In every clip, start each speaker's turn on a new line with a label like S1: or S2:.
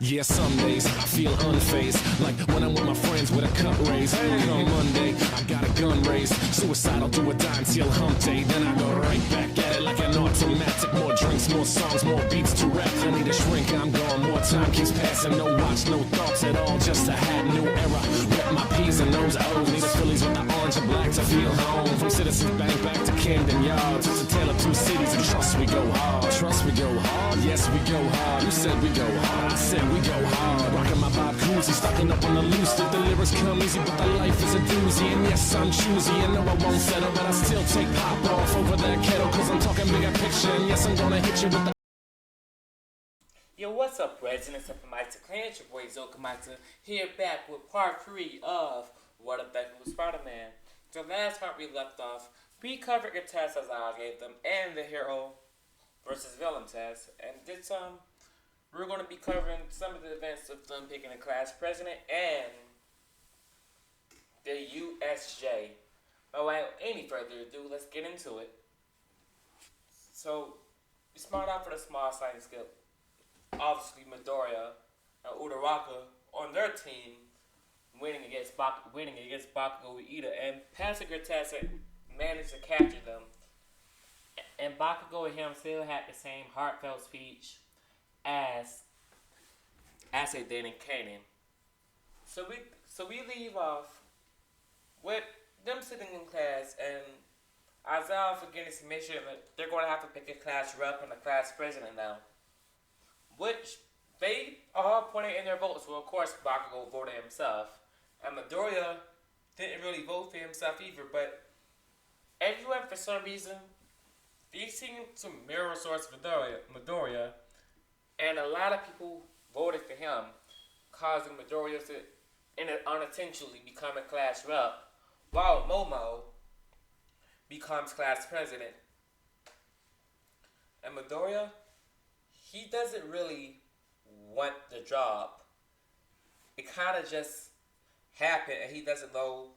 S1: Yeah, some days I feel unfazed, like when I'm with my friends with a cup raised. On Monday, I got a gun raised, suicidal do or die until hump day. Then I go right back at it like an automatic. More drinks, more songs, more beats to rap. I need a shrink, I'm gone, more time keeps passing. No watch, no thoughts at all, just a hat, new era. Rep my P's and those O's, need the Phillies with the orange and black to feel home. From Citizens Bank back to Camden Yards, it's a tale of two cities, and trust we go hard. Trust we go hard, yes we go hard. You said we go hard, I said we go hard. Rocking my Bob Cousy, stocking up on the loose. The lyrics come easy, but the life is a doozy. And yes, I'm choosy, and no, I won't settle, but I still take pop off over that kettle, cause I'm talking bigger picture. And yes, I'm gonna hit you with the...
S2: Yo, what's up, residents of Mysta Clan? It's your boy Zoku here back with part 3 of What If Deku was Spider-Man. So last part we left off, we covered the tests as I gave them and the hero versus villain test. And this we're going to be covering some of the events of them picking a class president and the USJ. But without any further ado, let's get into it. So, we start off with a small signing skill. Obviously, Midoriya and Uraraka on their team winning against Bakugo with Ida, and Pastor Gratasa managed to capture them. And Bakugo and him still had the same heartfelt speech as they did in Kaden. So we leave off with them sitting in class and Isaiah getting some mission that they're going to have to pick a class rep and a class president now, which they all pointed in their votes. Well, of course, Bakugo voted himself, and Midoriya didn't really vote for himself either. But everyone, for some reason, they seem to mirror source Midoriya, and a lot of people voted for him, causing Midoriya to unintentionally become a class rep, while Momo becomes class president. And Midoriya, he doesn't really want the job. It kind of just happened, and he doesn't know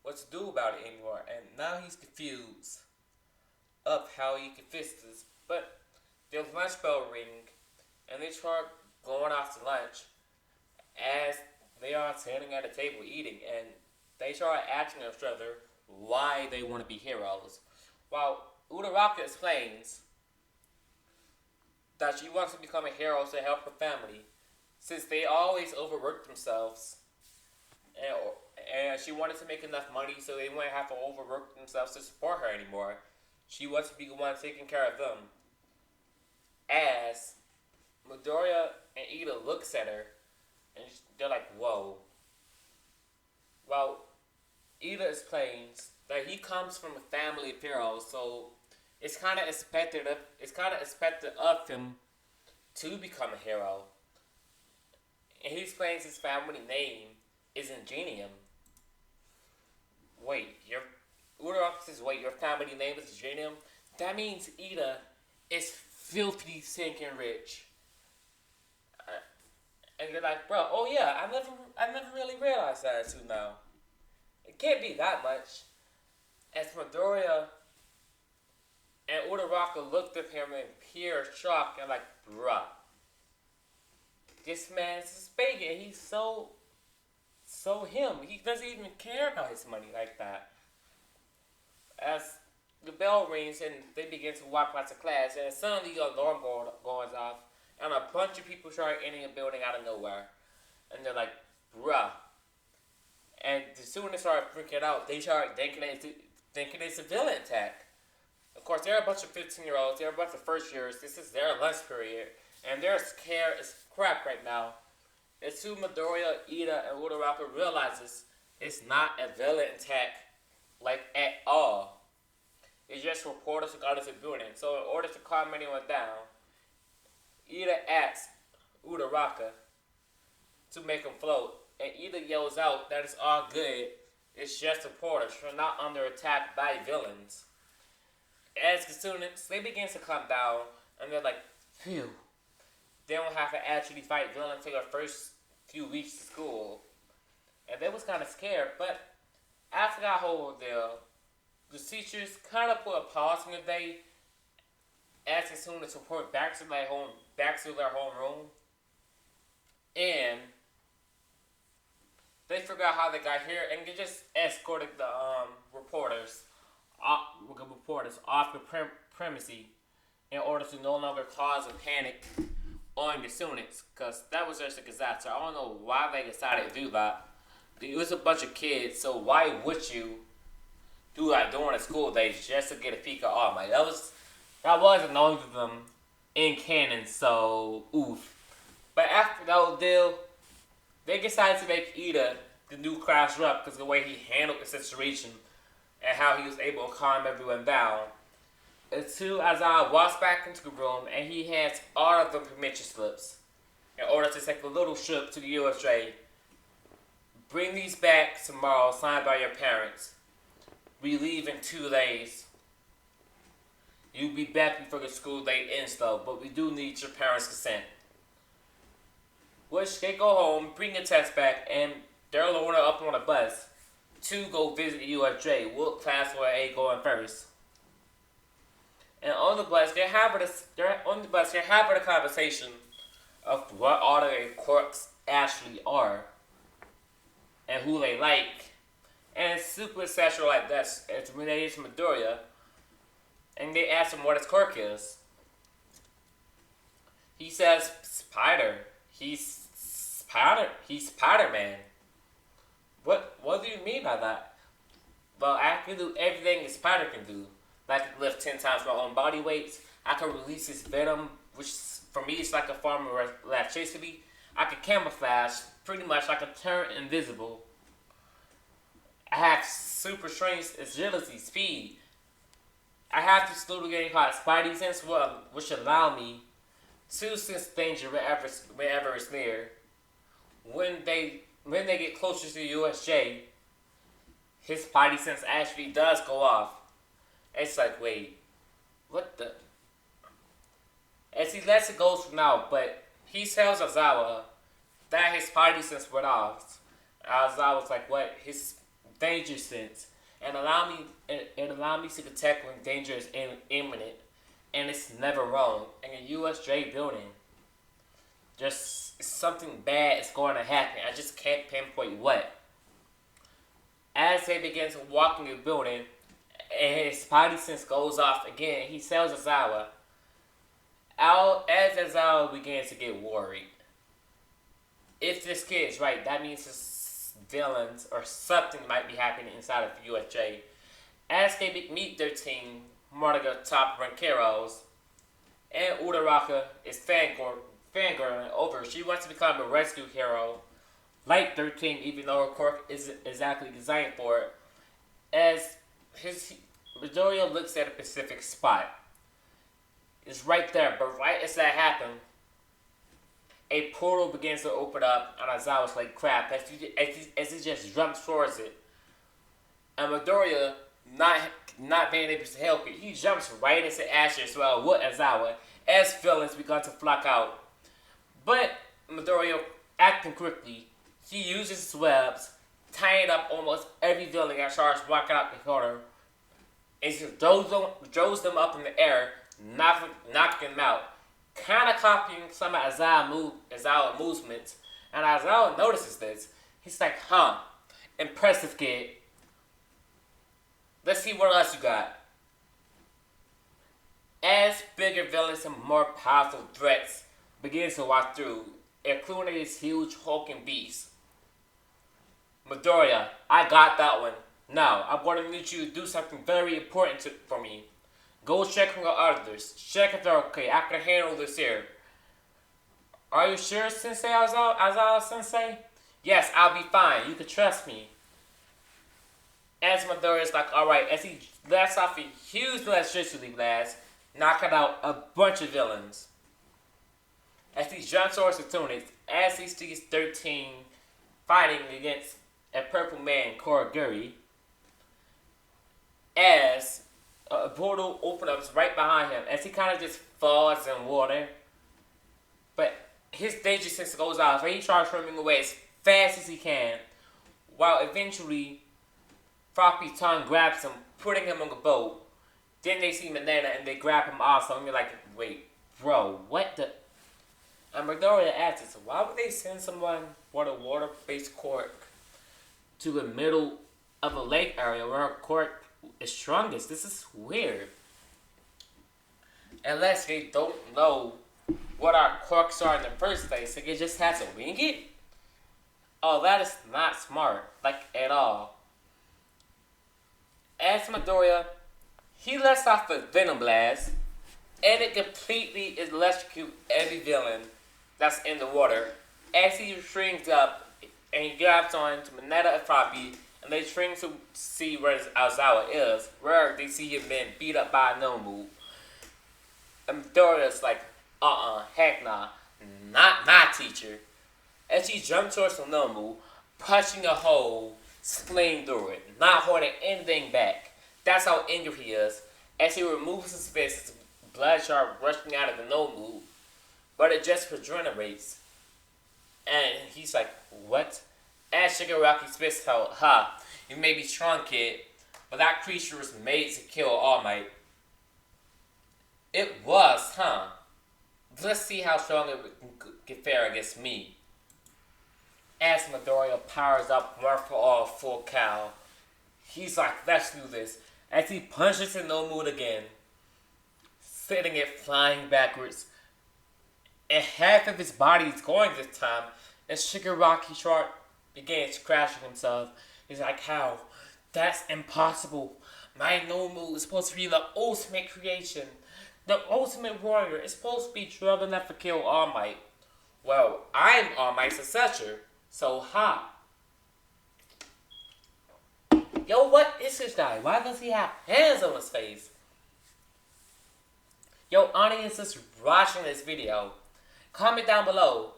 S2: what to do about it anymore. And now he's confused of how he can fix this. But their lunch bell ring, and they start going off to lunch as they are sitting at a table eating, and they start asking each other why they want to be heroes. While Uraraka explains that she wants to become a hero to help her family, since they always overwork themselves, and she wanted to make enough money so they wouldn't have to overwork themselves to support her anymore. She wants to be the one taking care of them. As Midoriya and Ida looks at her, and they're like, whoa. Well, Ida explains that he comes from a family of heroes, so it's kind of expected of him to become a hero. And he explains his family name is Ingenium. Your family name is Ingenium? That means Ida is filthy, sinking rich. And they're like, bro, oh yeah, I never really realized that until now. It can't be that much. As Midoriya and Uraraka looked at him in pure shock and like, bruh, this man's just begging. He's so him. He doesn't even care about his money like that. As the bell rings and they begin to walk out to class, and suddenly the alarm goes off, and a bunch of people start entering a building out of nowhere. And they're like, bruh. And as soon as they start freaking out, they start thinking it's a villain attack. Of course, they're a bunch of 15-year-olds. They're a bunch of first years. This is their lunch period. And they're scared as crap right now. As soon as Midoriya, Ida, and Uraraka realizes it's not a villain attack, like, at all. It's just reporters who got into the building. So in order to calm anyone down, Ida asks Uraraka to make him float. And Ida yells out that it's all good. It's just reporters. We're not under attack by villains. As the students, they begin to calm down, and they're like, phew. They don't have to actually fight villains for their first few weeks of school. And they was kind of scared, but after that whole ordeal, the teachers kind of put a pause in the day, asking students to report back to their homeroom. And they forgot how they got here, and they just escorted the reporters off the premises in order to no longer cause a panic on the students, because that was just a disaster. I don't know why they decided to do that. It was a bunch of kids, so why would you do that during the school days just to get a peek at all? Like, that was annoying to them in canon, so oof. But after that whole deal, they decided to make Ida the new class rep because of the way he handled the situation and how he was able to calm everyone down. Until Aizawa walks back into the room and he has all of the permission slips in order to take a little trip to the USA. Bring these back tomorrow, signed by your parents. We leave in 2 days. You'll be back before the school day ends though, but we do need your parents' consent. Which they go home, bring the test back, and they're loading up on a bus to go visit the USJ. What class will A going first? And on the bus, they're having a conversation of what all the quirks actually are and who they like. And it's super sexual like that. It's related to Midoriya. And they ask him what his quirk is. He says spider. He's Spider-Man. What do you mean by that? Well, I can do everything a spider can do. Like I can lift 10 times my own body weight. I can release his venom, which for me is like a form of electricity. I can camouflage, pretty much. I can turn invisible. I have super strength, agility, speed. I have this little game called Spidey Sense, which allow me to sense danger wherever it's near. When they get closer to the USJ, his Spidey Sense actually does go off. It's like, wait, what the? As he lets it go for now, but he tells Aizawa that his Spidey Sense went off. Aizawa's like, what? His danger sense. And allow me to detect when danger is imminent. And it's never wrong. In a USJ building, just something bad is going to happen. I just can't pinpoint what. As they begin to walk in the building, and his Spidey Sense goes off again, he tells Aizawa. As Aizawa begins to get worried, if this kid is right, that means his villains or something might be happening inside of USJ. As they meet their team, Monica top ranked heroes, and Uraraka is fangirling over. She wants to become a rescue hero, like 13, even though her quirk isn't exactly designed for it. As Midoriya looks at a specific spot. It's right there, but right as that happens, a portal begins to open up, and Aizawa's like, crap, as he just jumps towards it. And Midoriya, not being able to help it, he jumps right into Asher as well with Aizawa, as villains begun to flock out. But Midoriya, acting quickly, he uses his webs, tying up almost every villain that starts walking out the corner, and he throws them up in the air, knocking them out. Kind of copying some of Aizawa movements, and Aizawa notices this. He's like, impressive kid. Let's see what else you got. As bigger villains and more powerful threats begin to walk through, including this huge hulking beast. Midoriya, I got that one. Now, I'm going to need you to do something very important for me. Go check on the others. Check if they're okay. I can handle this here. Are you sure, Sensei Aizawa Sensei? Yes, I'll be fine. You can trust me. As Midoriya's like, alright, as he lets off a huge electricity blast, knocking out a bunch of villains. As he jumps towards the tunics, as he sees 13 fighting against a purple man, Koroguri, as a portal opens up right behind him, as he kind of just falls in water. But his danger sense goes out, so he tries swimming away as fast as he can, while eventually Floppy Tongue grabs him, putting him on the boat. Then they see Banana and they grab him also, and you're like, wait, bro, what the? And Midoriya asks, why would they send someone with a water-based quirk to the middle of a lake area where a quirk is strongest? This is weird. Unless they don't know what our quirks are in the first place, they just have to wing it? Oh, that is not smart, like, at all. As Midoriya, he lets off a Venom Blast, and it completely electrocutes every villain that's in the water. As he shrinks up, and he grabs on to Mineta and Froppy, and they shrink to see where Aizawa is, where they see him being beat up by Nomu. And Midoriya's like, heck nah, not my teacher. As he jumps towards Nomu, punching a hole, slaying through it, not holding anything back. That's how injured he is. As he removes his fist, blood sharp rushing out of the Nomu, but it just regenerates. And he's like, what? As Shigaraki's fist held, you may be strong, kid, but that creature was made to kill All Might. It was, huh? Let's see how strong it can fare against me. As Midoriya powers up one for all full cow, he's like, let's do this. As he punches Nomu again, sending it flying backwards. And half of his body is going this time, and Shigaraki Sharp begins crashing himself. He's like, how? That's impossible. My Nomu is supposed to be the ultimate creation. The ultimate warrior is supposed to be strong enough to kill All Might. Well, I'm All Might's successor, so ha. Yo, what is this guy? Why does he have hands on his face? Yo, audiences watching this video, comment down below.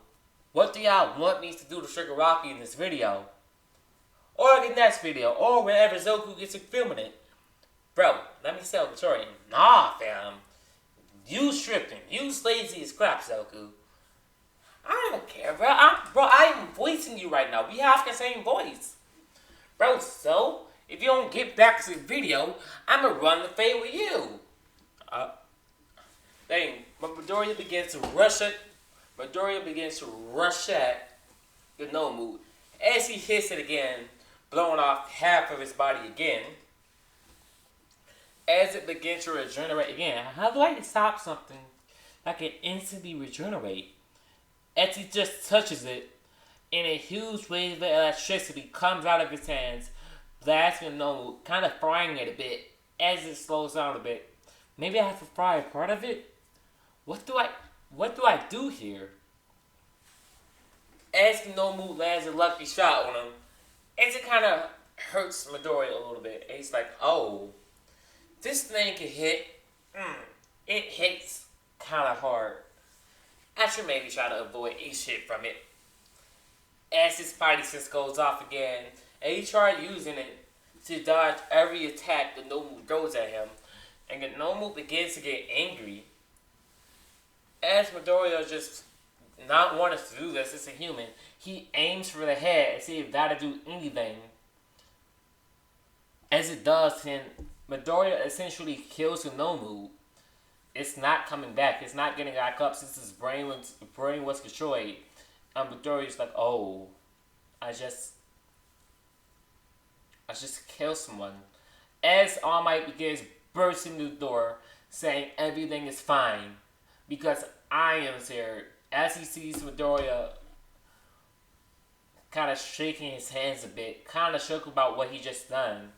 S2: What do y'all want me to do to Shigaraki in this video? Or the next video, or wherever Zoku gets to filming it. Bro, let me tell the story. Nah, fam. You stripping. You lazy as crap, Zoku. I don't care, bro. I'm voicing you right now. We have the same voice. Bro, so, if you don't get back to the video, I'm gonna run the fade with you. But Midoriya begins to rush at the Nomu. As he hits it again, blowing off half of his body again. As it begins to regenerate again. How do I stop something that can instantly regenerate? As he just touches it, and a huge wave of electricity comes out of his hands, blasting Nomu, kind of frying it a bit as it slows down a bit. Maybe I have to fry a part of it? What do I do here? As Nomu lands a lucky shot on him, as it kind of hurts Midoriya a little bit. And he's like, oh, this thing can hit. It hits kind of hard. I should maybe try to avoid a shit from it. As his Spidey sense goes off again, and he tried using it to dodge every attack that Nomu throws at him, and then Nomu begins to get angry. As Midoriya just not wanting to do this, it's a human, he aims for the head and see if that'll do anything. As it does, then Midoriya essentially kills the Nomu. It's not coming back. It's not getting back up since his brain was destroyed. And Midoriya's like, oh, I just killed someone. As All Might begins bursting through the door, saying everything is fine because I am here. As he sees Midoriya kind of shaking his hands a bit, kind of shook about what he just done,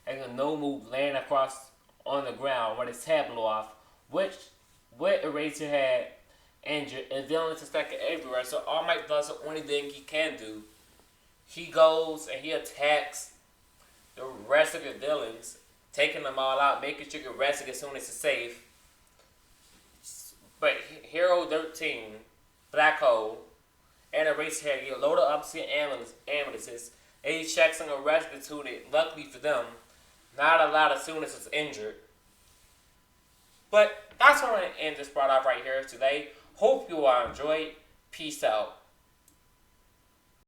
S2: and the Nomu laying across on the ground with his head blew off, which with Eraserhead injured and villains attacking everywhere. So All Might does the only thing he can do. He goes and he attacks the rest of the villains, taking them all out, making sure the rest as soon as it's safe. But Hero 13, Black Hole, and Eraserhead get loaded up to ambulances, and he checks on the rest of the unit. Luckily for them, not a lot as soon as it's injured. But that's where I'm going to end this part off right here today. Hope you all enjoyed. Peace out.